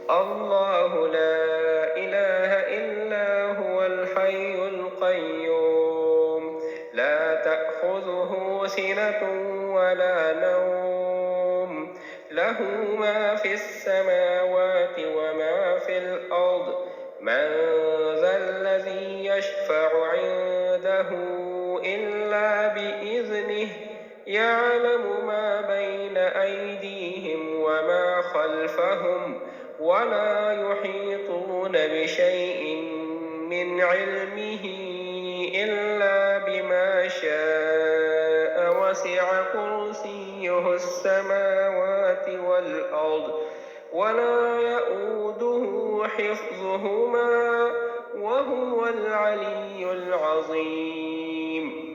الله لا إله إلا هو الحي القيوم لا تأخذه سنة ولا نوم له ما في السماوات وما في الأرض من ذا الذي يشفع عنده إلا بإذنه يعلم ما بين أيديهم وما خلفهم ولا يحيطون بشيء من علمه إلا بما شاء وسع كرسيه السماوات والأرض ولا يئوده حفظهما وهو العلي العظيم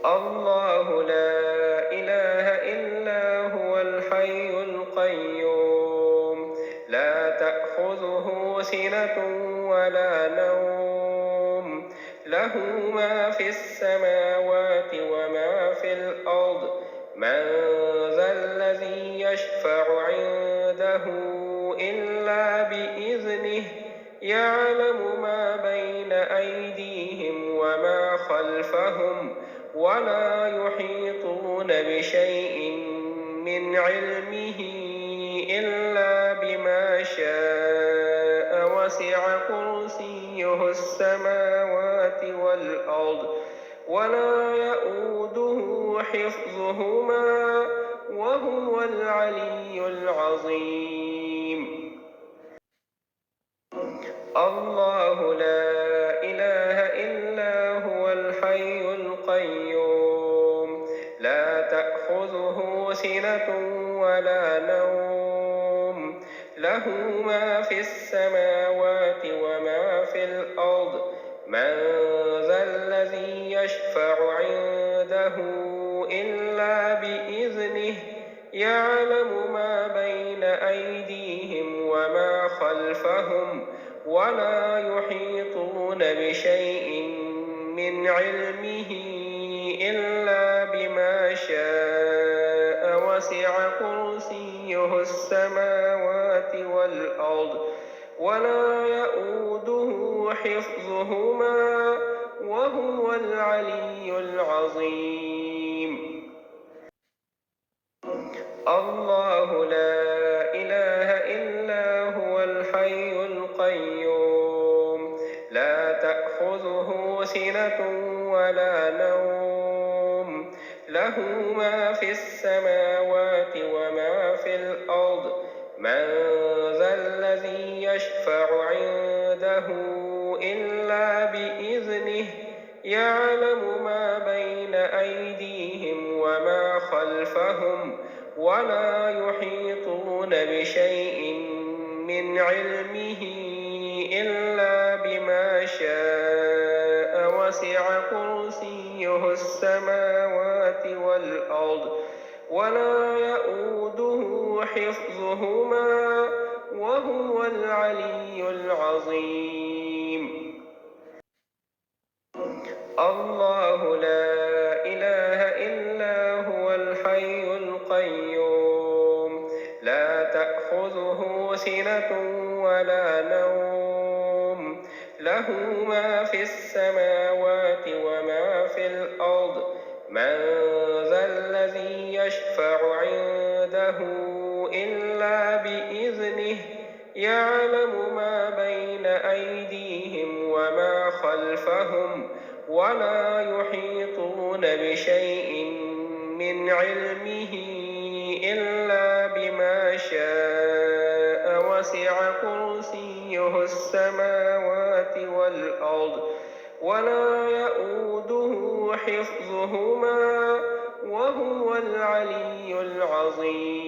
الله لا إله إلا هو الحي القيوم لا تأخذه سنة ولا نوم له ما في السماوات وما في الأرض من ذا الذي يشفع عنده إلا بإذنه يعلم ما بين أيديهم وما خلفهم ولا يحيطون بشيء من علمه إلا بما شاء وسع كرسيه السماوات والأرض ولا يئوده حفظهما وهو العلي العظيم الله لا إله إلا هو الحي القيوم لا تأخذه سنة ولا نوم له ما في السماوات وما في الأرض من ذا الذي يشفع عنده إلا بإذنه يعلم ما بين أيديهم وما خلفهم ولا يحيطون بشيء من علمه إلا بما شاء وسع كرسيه السماوات والأرض ولا يئوده حفظهما وهو العلي العظيم الله لا إله إلا هو الحي القيوم لا تأخذه سنة ولا نوم له ما في السماوات وما في الأرض من ذا الذي يشفع عنده إلا بإذنه يعلم ما بين أيديهم وما خلفهم ولا يحيطون بشيء من علمه إلا بما شاء وسع كرسيه السماوات والأرض ولا يئوده حفظهما وهو العلي العظيم الله لا إله إلا هو الحي القيوم لا تأخذه سنة ولا نوم له ما في السماوات وما في الأرض من ذا الذي يشفع عنده إلا بإذنه يعلم ما بين أيديهم وما خلفهم ولا يحيطون بشيء من علمه إلا بما شاء وسع كرسيه السماوات والأرض ولا يئوده حفظهما وهو العلي العظيم